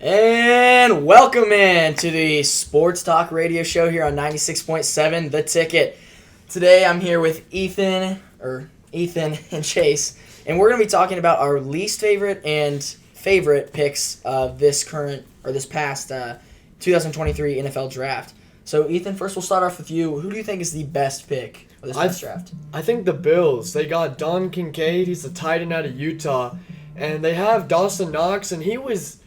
And welcome in to the Sports Talk Radio Show here on 96.7 The Ticket. Today I'm here with Ethan and Chase, and we're going to be talking about our least favorite and favorite picks of this past 2023 NFL Draft. So Ethan, first we'll start off with you. Who do you think is the best pick of this past draft? I think the Bills. They got Don Kincaid. He's a tight end out of Utah, and they have Dawson Knox, and he was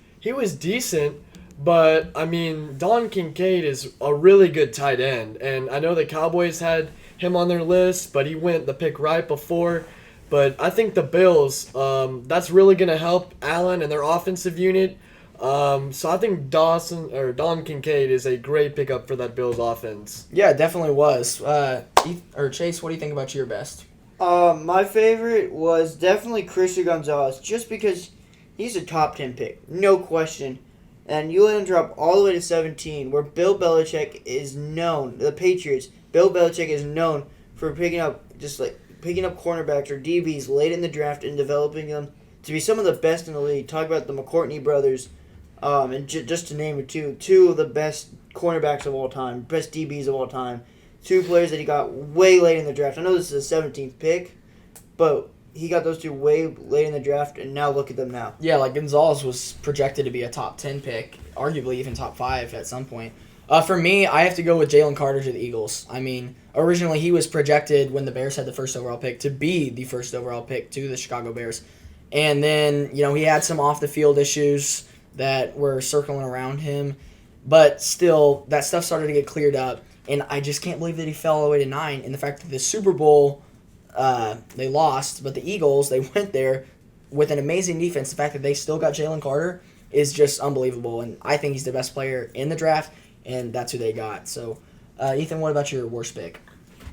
decent, but I mean, Don Kincaid is a really good tight end, and I know the Cowboys had him on their list, but he went the pick right before. But I think the Bills, that's really going to help Allen and their offensive unit. So I think Don Kincaid is a great pickup for that Bills offense. Yeah, it definitely was. Chase, what do you think about your best? My favorite was definitely Christian Gonzalez, just because he's a top 10 pick, no question. And you let him drop all the way to 17, where Bill Belichick is known, the Patriots, Bill Belichick is known for picking up cornerbacks or DBs late in the draft and developing them to be some of the best in the league. Talk about the McCourtney brothers, and just to name it two of the best cornerbacks of all time, best DBs of all time. Two players that he got way late in the draft. I know this is a 17th pick, but he got those two way late in the draft, and now look at them now. Yeah, like Gonzalez was projected to be a top 10 pick, arguably even top 5 at some point. For me, I have to go with Jalen Carter to the Eagles. I mean, originally he was projected when the Bears had the first overall pick to be the first overall pick to the Chicago Bears. And then, he had some off-the-field issues that were circling around him. But still, that stuff started to get cleared up. And I just can't believe that he fell all the way to 9. And the fact that the Super Bowl, they lost, but the Eagles, they went there with an amazing defense. The fact that they still got Jalen Carter is just unbelievable. And I think he's the best player in the draft, and that's who they got. So, Ethan, what about your worst pick?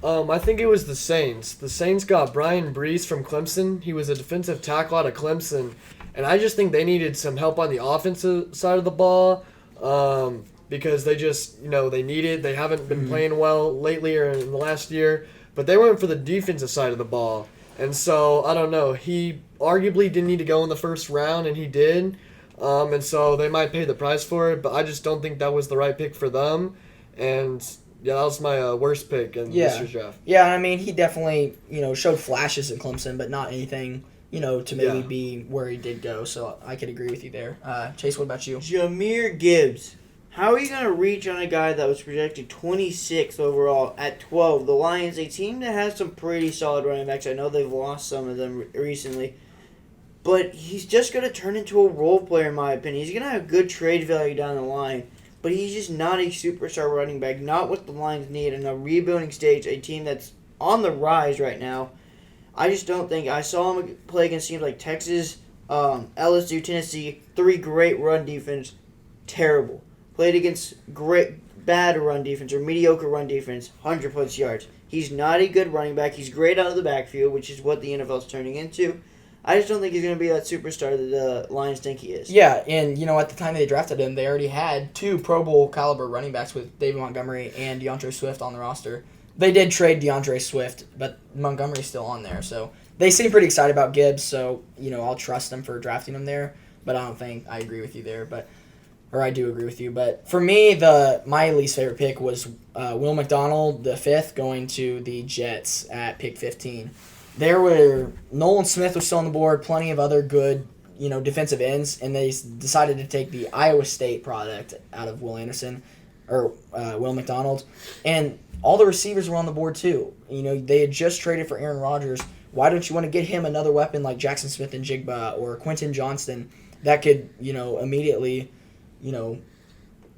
I think it was the Saints. The Saints got Brian Brees from Clemson. He was a defensive tackle out of Clemson. And I just think they needed some help on the offensive side of the ball because they just, they need it. They haven't been playing well lately or in the last year. But they went for the defensive side of the ball. And so, I don't know. He arguably didn't need to go in the first round, and he did. And so they might pay the price for it. But I just don't think that was the right pick for them. And yeah, that was my worst pick in this year's draft. Yeah, I mean, he definitely, showed flashes in Clemson, but not anything, to maybe be where he did go. So I could agree with you there. Chase, what about you? Jahmyr Gibbs. How are you going to reach on a guy that was projected 26th overall at 12? The Lions, a team that has some pretty solid running backs. I know they've lost some of them recently. But he's just going to turn into a role player, in my opinion. He's going to have good trade value down the line. But he's just not a superstar running back. Not what the Lions need in a rebuilding stage. A team that's on the rise right now. I just don't think. I saw him play against teams like Texas, LSU, Tennessee. 3 great run defense. Terrible. Played against bad run defense or mediocre run defense, 100-plus yards. He's not a good running back. He's great out of the backfield, which is what the NFL's turning into. I just don't think he's going to be that superstar that the Lions think he is. Yeah, and, at the time they drafted him, they already had 2 Pro Bowl caliber running backs with David Montgomery and DeAndre Swift on the roster. They did trade DeAndre Swift, but Montgomery's still on there. So they seem pretty excited about Gibbs, so, I'll trust them for drafting him there. But I don't think I agree with you there. Or I do agree with you. But for me, my least favorite pick was Will McDonald, the 5th, going to the Jets at pick 15. Nolan Smith was still on the board, plenty of other good, defensive ends, and they decided to take the Iowa State product out of Will McDonald. And all the receivers were on the board too. They had just traded for Aaron Rodgers. Why don't you want to get him another weapon like Jackson Smith and Jigba or Quentin Johnston that could, immediately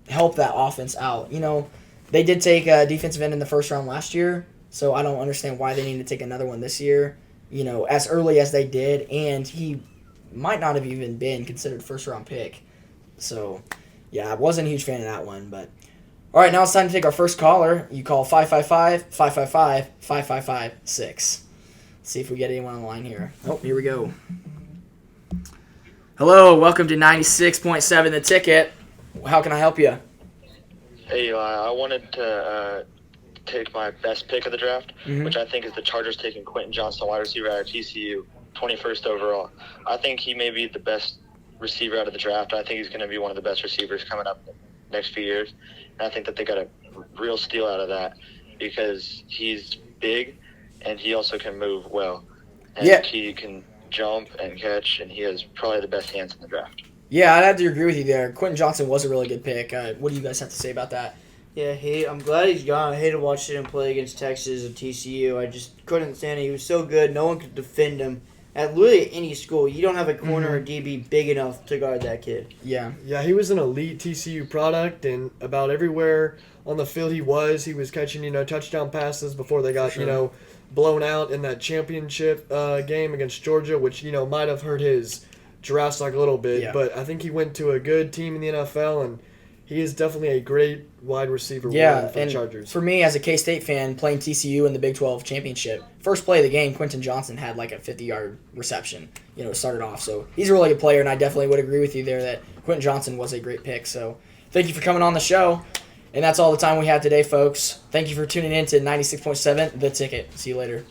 help that offense out. They did take a defensive end in the first round last year, so I don't understand why they need to take another one this year, as early as they did, and he might not have even been considered first-round pick. So, yeah, I wasn't a huge fan of that one, but... All right, now it's time to take our first caller. You call 555-555-5556. Let's see if we get anyone on the line here. Oh, here we go. Hello, welcome to 96.7 The Ticket. How can I help you? Hey, I wanted to take my best pick of the draft, which I think is the Chargers taking Quentin Johnston, wide receiver out of TCU, 21st overall. I think he may be the best receiver out of the draft. I think he's going to be one of the best receivers coming up the next few years. And I think that they got a real steal out of that because he's big and he also can move well. And Yeah. he can jump and catch, and he has probably the best hands in the draft. Yeah, I'd have to agree with you there. Quentin Johnson was a really good pick. What do you guys have to say about that? Yeah, I'm glad he's gone. I hated watching him play against Texas and TCU. I just couldn't stand it. He was so good. No one could defend him. At literally any school, you don't have a corner or DB big enough to guard that kid. Yeah. Yeah, he was an elite TCU product, and about everywhere on the field he was catching, touchdown passes before they got, For sure. blown out in that championship game against Georgia, which, might have hurt his giraffe stock a little bit. Yeah. But I think he went to a good team in the NFL, and he is definitely a great wide receiver Yeah, one for the and Chargers. for me as a K-State fan playing TCU in the Big 12 championship, first play of the game, Quentin Johnson had like a 50-yard reception, started off. So he's a really good player, and I definitely would agree with you there that Quentin Johnson was a great pick. So thank you for coming on the show. And that's all the time we have today, folks. Thank you for tuning in to 96.7 The Ticket. See you later.